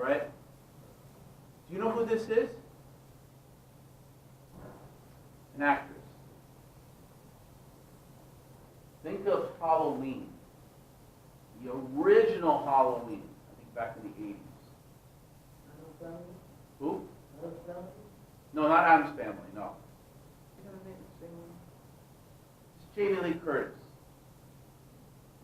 All right? Do you know who this is? An actress. Think of Halloween. The original Halloween. I think back in the 80s. Who? No, not Addams Family, no. It's Jamie Lee Curtis.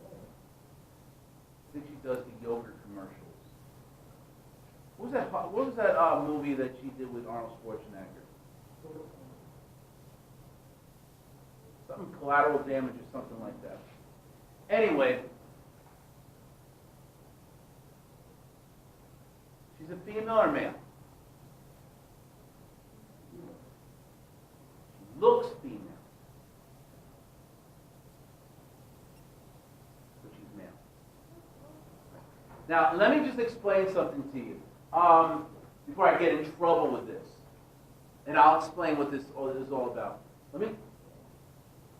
I think she does the yogurt commercials. What was that movie that she did with Arnold Schwarzenegger? Something Collateral Damage or something like that. Anyway, she's a female or male? She looks female. But she's male. Now, let me just explain something to you before I get in trouble with this. And I'll explain what this is all about.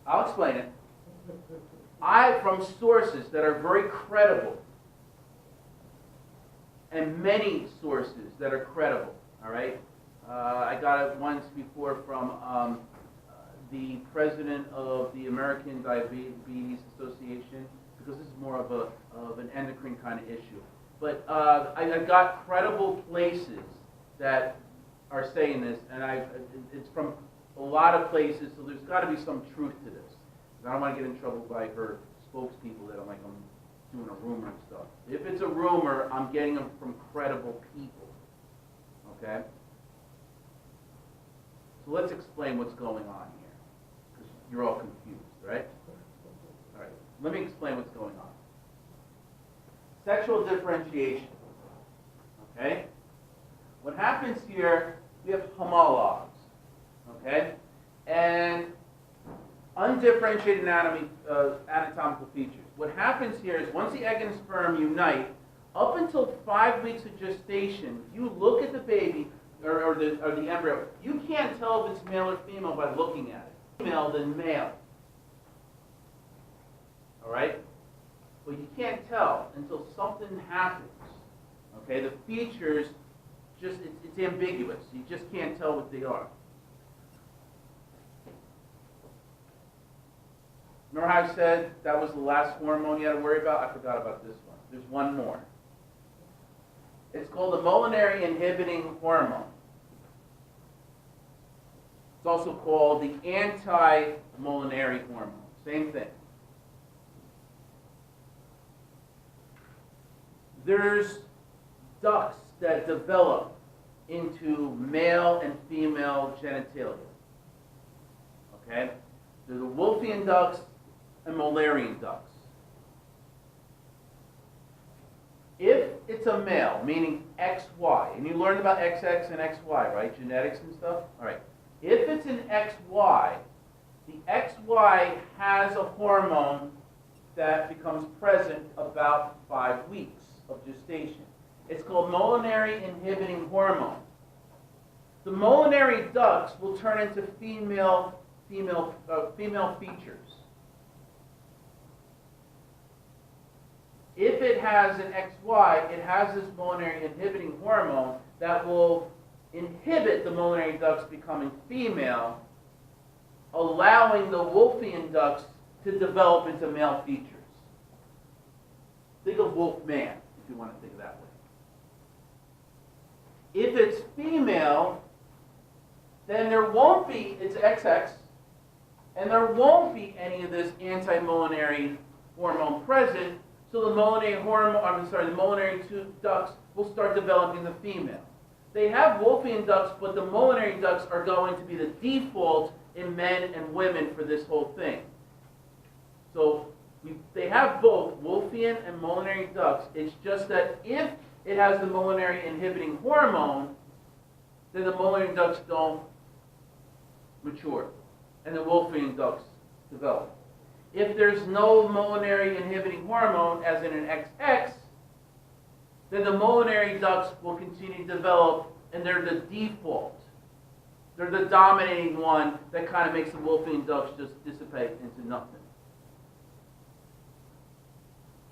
I'll explain it. From sources that are very credible, and many sources that are credible, all right? I got it once before from the president of the American Diabetes Association, because this is more of an endocrine kind of issue. But I got credible places that are saying this, and it's from a lot of places, so there's got to be some truth to this. I don't want to get in trouble by her spokespeople that I'm doing a rumor and stuff. If it's a rumor, I'm getting them from credible people. Okay? So let's explain what's going on here, because you're all confused, right? All right. Let me explain what's going on. Sexual differentiation. Okay? What happens here, we have homologues. Okay? And undifferentiated anatomical features. What happens here is once the egg and sperm unite, up until 5 weeks of gestation, if you look at the baby or the embryo, you can't tell if it's male or female by looking at it. Female than male. All right? But you can't tell until something happens. Okay? The features just it's ambiguous. You just can't tell what they are. Remember how I said that was the last hormone you had to worry about? I forgot about this one. There's one more. It's called the Mullerian inhibiting hormone. It's also called the Anti-Mullerian hormone. Same thing. There's ducts that develop into male and female genitalia. Okay? They're the Wolffian ducts and Mullerian ducts. If it's a male, meaning XY, and you learned about XX and XY, right? Genetics and stuff? All right. If it's an XY, the XY has a hormone that becomes present about 5 weeks of gestation. It's called Mullerian inhibiting hormone. The Mullerian ducts will turn into female features. If it has an XY, it has this Mullerian inhibiting hormone that will inhibit the Mullerian ducts becoming female, allowing the Wolffian ducts to develop into male features. Think of Wolfman, if you want to think of that way. If it's female, then there won't be, it's XX, and there won't be any of this anti-Mullerian hormone present, so the Mullerian hormone, the Mullerian ducts will start developing the female. They have Wolffian ducts, but the Mullerian ducts are going to be the default in men and women for this whole thing. So they have both Wolffian and Mullerian ducts. It's just that if it has the Mullerian inhibiting hormone, then the Mullerian ducts don't mature, and the Wolffian ducts develop. If there's no Mullerian inhibiting hormone, as in an XX, then the Mullerian ducts will continue to develop, and they're the default. They're the dominating one that kind of makes the Wolffian ducts just dissipate into nothing.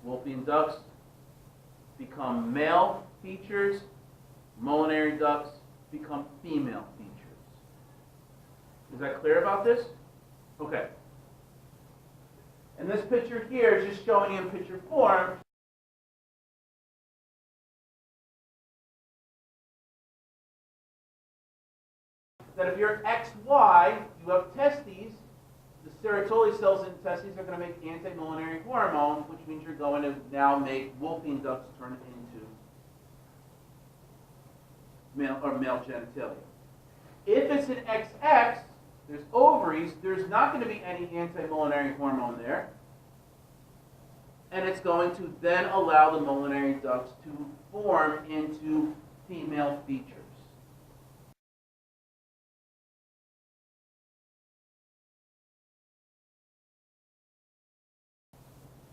Wolffian ducts become male features, Mullerian ducts become female features. Is that clear about this? Okay. And this picture here is just showing you in picture form that if you're XY, you have testes, the serotoli cells in the testes are going to make anti-Mullerian hormone, which means you're going to now make Wolffian ducts turn into male genitalia. If it's an XX, there's ovaries, there's not going to be any anti-Mullerian hormone there. And it's going to then allow the Mullerian ducts to form into female features.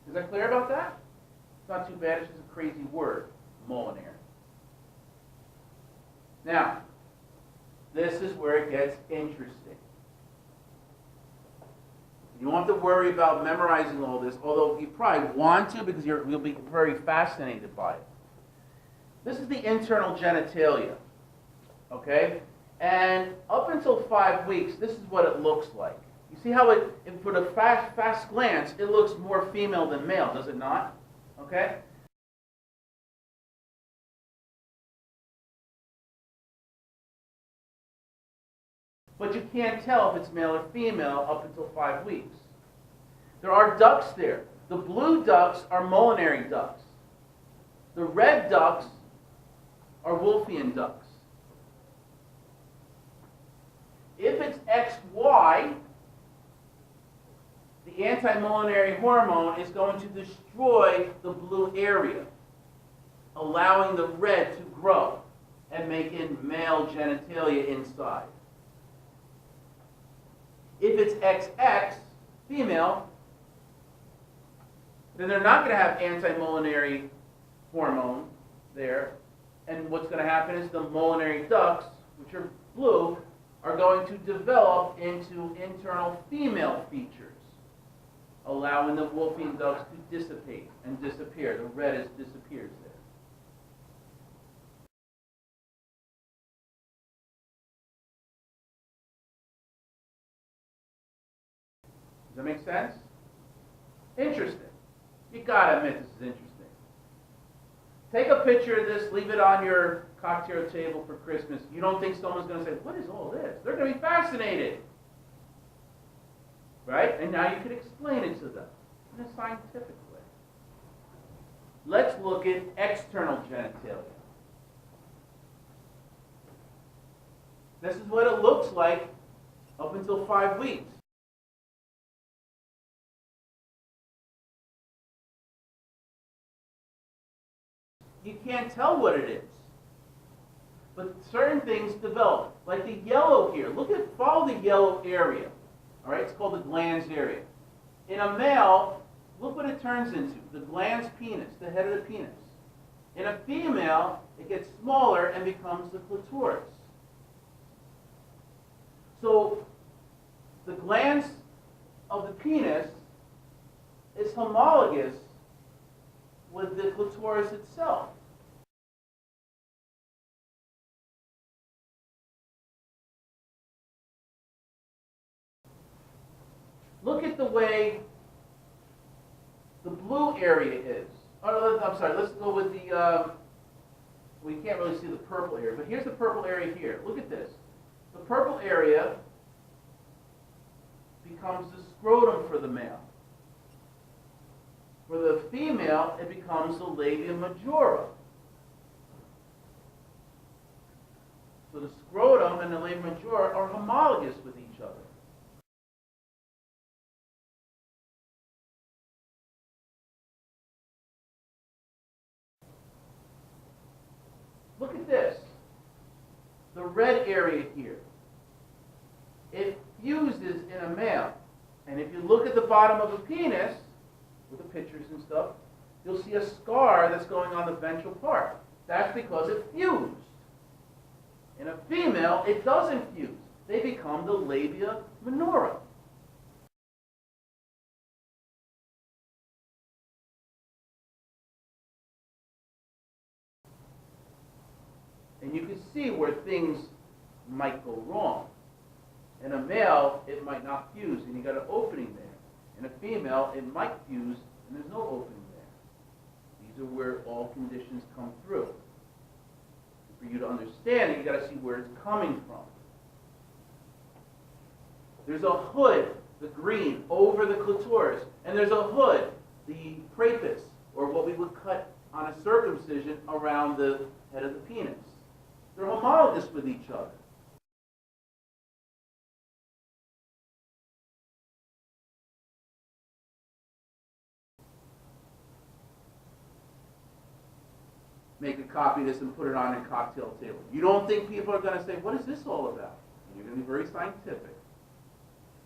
Is that clear about that? It's not too bad, it's just a crazy word, Mullerian. Now, this is where it gets interesting. You don't have to worry about memorizing all this, although you probably want to because you'll be very fascinated by it. This is the internal genitalia, okay? And up until 5 weeks, this is what it looks like. You see how for the fast glance, it looks more female than male, does it not? Okay? But you can't tell if it's male or female up until 5 weeks. There are ducts there. The blue ducts are Mullerian ducts. The red ducts are Wolffian ducts. If it's XY, the anti-Mullerian hormone is going to destroy the blue area, allowing the red to grow and make it male genitalia inside. If it's XX, female, then they're not going to have anti-Mullerian hormone there. And what's going to happen is the Mullerian ducts, which are blue, are going to develop into internal female features, allowing the Wolffian ducts to dissipate and disappear. The red disappears there. Does that make sense? Interesting. You gotta admit this is interesting. Take a picture of this, leave it on your cocktail table for Christmas. You don't think someone's going to say, what is all this? They're going to be fascinated. Right? And now you can explain it to them in a scientific way. Let's look at external genitalia. This is what it looks like up until 5 weeks. You can't tell what it is. But certain things develop. Like the yellow here. Follow the yellow area. All right, it's called the glans area. In a male, look what it turns into. The glans penis, the head of the penis. In a female, it gets smaller and becomes the clitoris. So the glans of the penis is homologous with the clitoris itself. Look at the way the blue area is. Oh, I'm sorry, let's go with the, we can't really see the purple area, but here's the purple area here. Look at this. The purple area becomes the scrotum for the male. For the female, it becomes the labia majora. So the scrotum and the labia majora are homologous with each other. Look at this. The red area here. It fuses in a male. And if you look at the bottom of a penis, with the pictures and stuff, you'll see a scar that's going on the ventral part. That's because it fused. In a female, it doesn't fuse. They become the labia minora. And you can see where things might go wrong. In a male, it might not fuse, and you got an opening there. In a female, it might fuse, and there's no opening there. These are where all conditions come through. For you to understand it, you got to see where it's coming from. There's a hood, the green, over the clitoris, and there's a hood, the prepuce, or what we would cut on a circumcision around the head of the penis. They're homologous with each other. Make a copy of this and put it on a cocktail table. You don't think people are going to say, what is this all about? And you're going to be very scientific.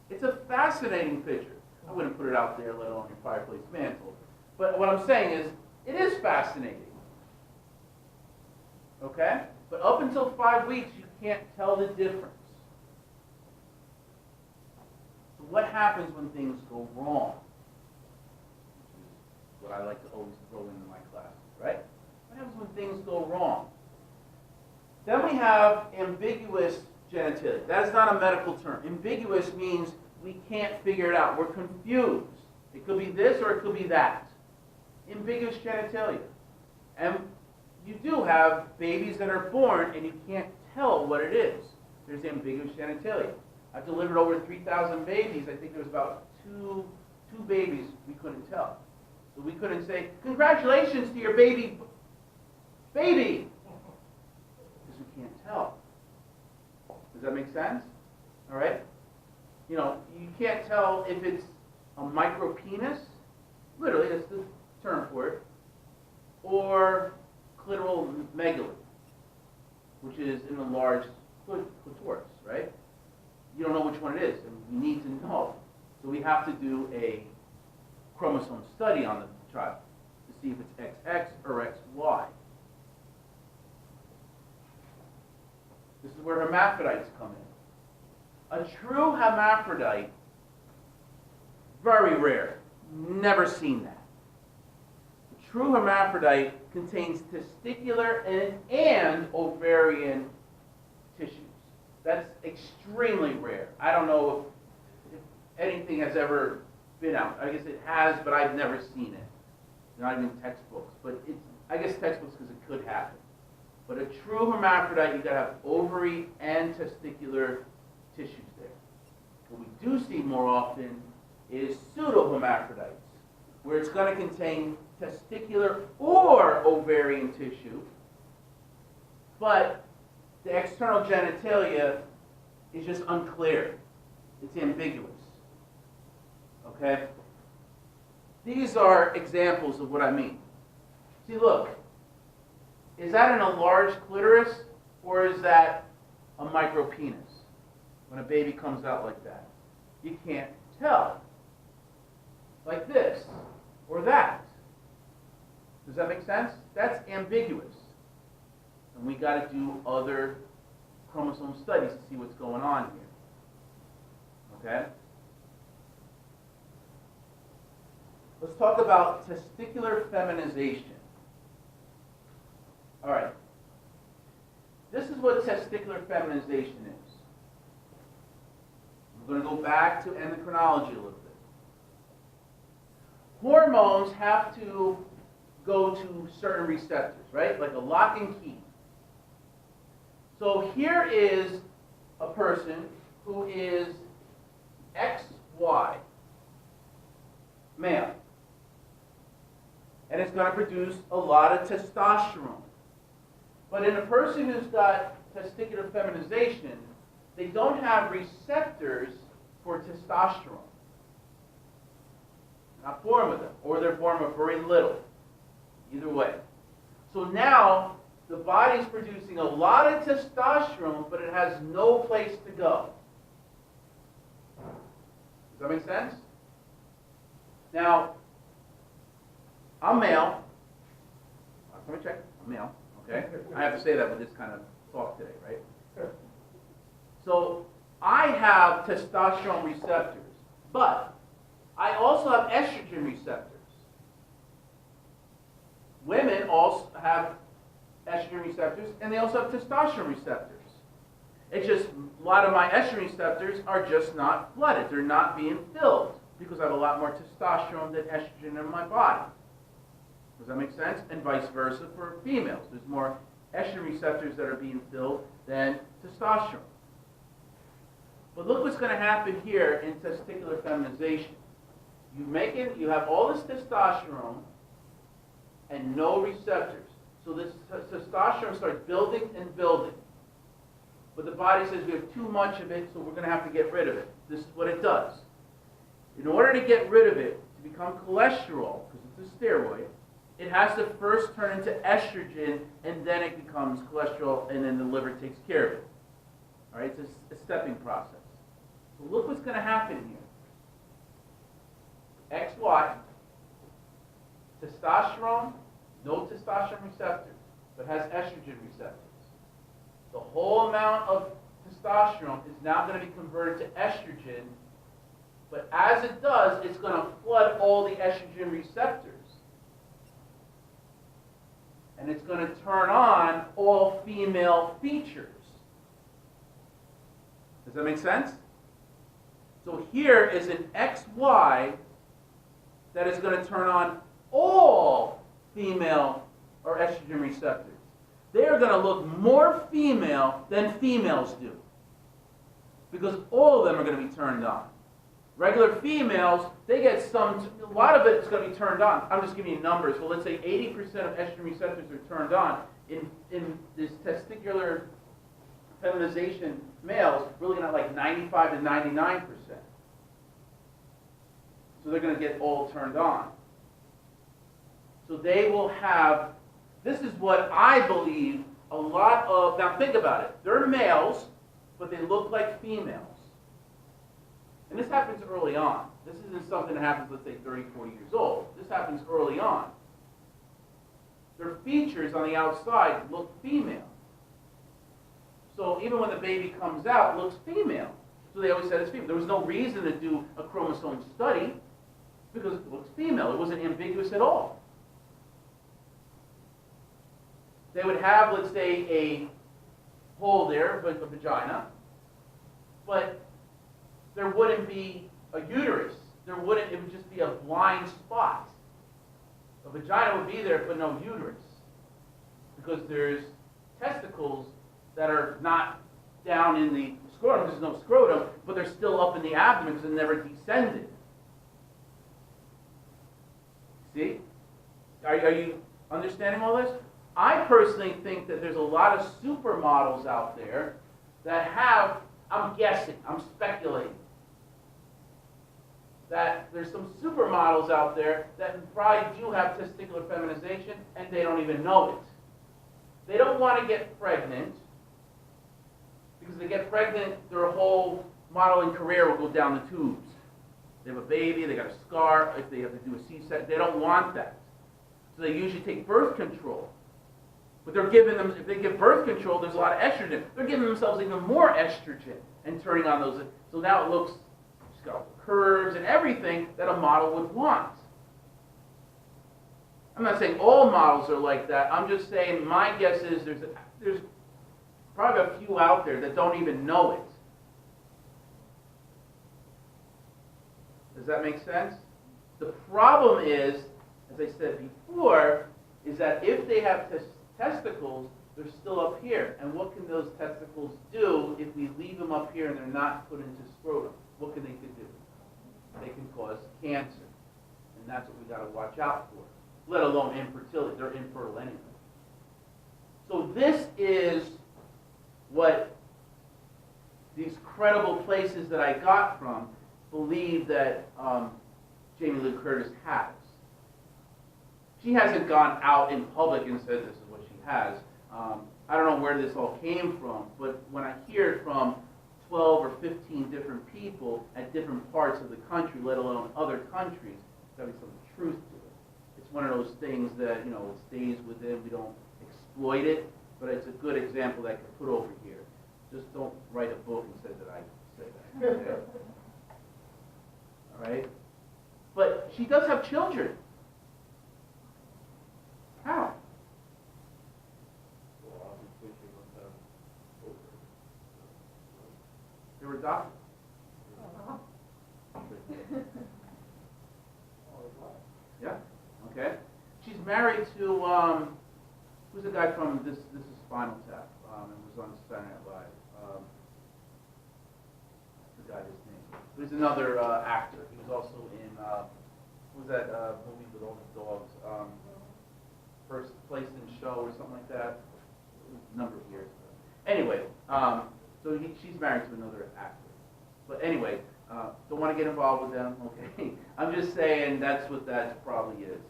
It's a fascinating picture. I wouldn't put it out there, let alone your fireplace mantle. But what I'm saying is, it is fascinating. Okay? But up until 5 weeks, you can't tell the difference. So what happens when things go wrong? Which is what I like to always throw into my classes, right? What happens when things go wrong? Then we have ambiguous genitalia. That is not a medical term. Ambiguous means we can't figure it out. We're confused. It could be this or it could be that. Ambiguous genitalia. And you do have babies that are born and you can't tell what it is. There's ambiguous genitalia. I've delivered over 3,000 babies. I think there was about two babies we couldn't tell. So we couldn't say, congratulations to your baby, because we can't tell. Does that make sense? All right? You know, you can't tell if it's a micropenis, literally, that's the term for it, or clitoral megaly, which is an enlarged clitoris, right? You don't know which one it is, and we need to know. So we have to do a chromosome study on the child to see if it's XX or XY. This is where hermaphrodites come in. A true hermaphrodite, very rare. Never seen that. A true hermaphrodite contains testicular and ovarian tissues. That's extremely rare. I don't know if anything has ever been out. I guess it has, but I've never seen it. Not even textbooks. But it's, I guess textbooks because it could happen. But a true hermaphrodite, you've got to have ovary and testicular tissues there. What we do see more often is pseudo-hermaphrodites, where it's going to contain testicular or ovarian tissue, but the external genitalia is just unclear. It's ambiguous. Okay? These are examples of what I mean. See, look. Is that an enlarged clitoris, or is that a micropenis? When a baby comes out like that, you can't tell. Like this, or that. Does that make sense? That's ambiguous. And we got to do other chromosome studies to see what's going on here. Okay? Let's talk about testicular feminization. All right. This is what testicular feminization is. We're going to go back to endocrinology a little bit. Hormones have to go to certain receptors, right? Like a lock and key. So here is a person who is XY, male. And it's going to produce a lot of testosterone. But in a person who's got testicular feminization, they don't have receptors for testosterone. Not born with them, or they're born with very little. Either way. So now, the body's producing a lot of testosterone, but it has no place to go. Does that make sense? Now, I'm male. Let me check. I'm male. Okay? I have to say that with this kind of talk today, right? Sure. So, I have testosterone receptors, but I also have estrogen receptors. Women also have estrogen receptors, and they also have testosterone receptors. It's just a lot of my estrogen receptors are just not flooded. They're not being filled because I have a lot more testosterone than estrogen in my body. Does that make sense? And vice versa for females. There's more estrogen receptors that are being filled than testosterone. But look what's going to happen here in testicular feminization. You have all this testosterone and no receptors. So this testosterone starts building and building. But the body says we have too much of it, so we're going to have to get rid of it. This is what it does. In order to get rid of it, to become cholesterol, because it's a steroid, it has to first turn into estrogen, and then it becomes cholesterol, and then the liver takes care of it. All right, it's a stepping process. So look what's going to happen here. XY, testosterone, no testosterone receptors, but has estrogen receptors. The whole amount of testosterone is now going to be converted to estrogen, but as it does, it's going to flood all the estrogen receptors. And it's going to turn on all female features. Does that make sense? So here is an XY that is going to turn on all female or estrogen receptors. They are going to look more female than females do, because all of them are going to be turned on. Regular females, they get a lot of it is going to be turned on. I'm just giving you numbers. Well, let's say 80% of estrogen receptors are turned on. In this testicular feminization males, we're looking at like 95 to 99%. So they're going to get all turned on. So they will have, this is what I believe a lot of, now think about it. They're males, but they look like females. And this happens early on. This isn't something that happens, let's say, 30, 40 years old. This happens early on. Their features on the outside look female. So even when the baby comes out, it looks female. So they always said it's female. There was no reason to do a chromosome study because it looks female. It wasn't ambiguous at all. They would have, let's say, a hole there, a vagina, but there wouldn't be a uterus. It would just be a blind spot. A vagina would be there, but no uterus. Because there's testicles that are not down in the scrotum, there's no scrotum, but they're still up in the abdomen because it never descended. See? Are you understanding all this? I personally think that there's a lot of supermodels out there that have, I'm guessing, I'm speculating, that there's some supermodels out there that probably do have testicular feminization and they don't even know it. They don't want to get pregnant because they get pregnant, their whole modeling career will go down the tubes. They have a baby, they got a scar, if they have to do a C-section, they don't want that. So they usually take birth control. But they're giving them, if they give birth control, there's a lot of estrogen. They're giving themselves even more estrogen and turning on those. So now it looks, it's got curves and everything that a model would want. I'm not saying all models are like that. I'm just saying my guess is there's probably a few out there that don't even know it. Does that make sense? The problem is, as I said before, is that if they have testicles, they're still up here. And what can those testicles do if we leave them up here and they're not put into scrotum? What can they do? They can cause cancer. And that's what we got to watch out for, let alone infertility. They're infertile anyway. So this is what these credible places that I got from believe that Jamie Lee Curtis has. She hasn't gone out in public and said this is what she has. I don't know where this all came from, but when I hear it from 12 or 15 different people at different parts of the country, let alone other countries, there's got to be some truth to it. It's one of those things that, you know, it stays within, we don't exploit it, but it's a good example that I could put over here. Just don't write a book and say that I say that. Okay? All right? But she does have children. How? adopted. Yeah. Okay. She's married to who's the guy from this is Spinal Tap and was on Saturday Night Live. I forgot his name. He was another actor. He was also in what was that movie with all the dogs? First Place in Show or something like that. It was a number of years ago. Anyway, so she's married to another actor. But anyway, don't want to get involved with them. Okay. I'm just saying that's what that probably is.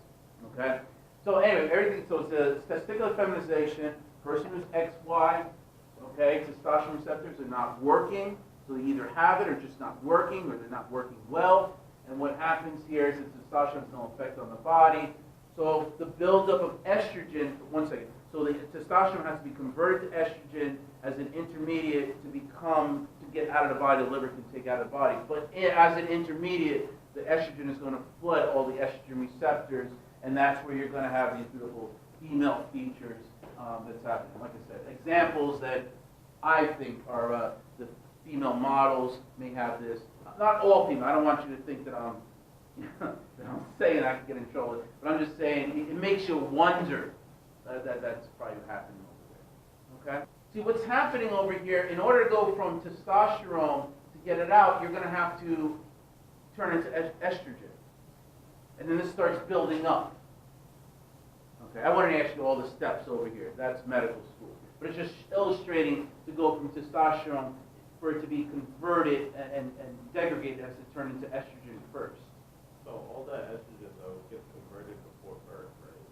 Okay. So anyway, everything. So it's a testicular feminization. Person who's XY. Okay. Testosterone receptors are not working. So they either have it or just not working, or they're not working well. And what happens here is that testosterone has no effect on the body. So the buildup of estrogen, one second. So the testosterone has to be converted to estrogen as an intermediate to get out of the body. The liver can take out of the body. But as an intermediate, the estrogen is going to flood all the estrogen receptors, and that's where you're going to have these beautiful female features that's happening. Like I said, examples that I think are the female models may have this. Not all female. I don't want you to think that I'm saying I can get in trouble, but I'm just saying it makes you wonder that's probably happening over there. Okay? See, what's happening over here, in order to go from testosterone to get it out, you're going to have to turn into estrogen. And then this starts building up. Okay, I wanted to ask you all the steps over here. That's medical school. But it's just illustrating to go from testosterone for it to be converted and degraded as to turn into estrogen first. So all that estrogen, though, gets converted before birth, right?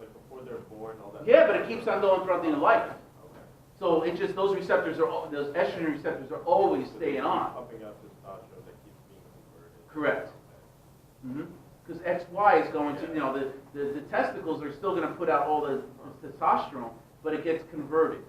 Like before they're born, all that. Yeah, but it keeps on going throughout the life. Okay. So it's just those estrogen receptors are always staying on. Pumping out testosterone that keeps being converted. Correct. Because XY is going to, the testicles are still going to put out all the testosterone, but it gets converted.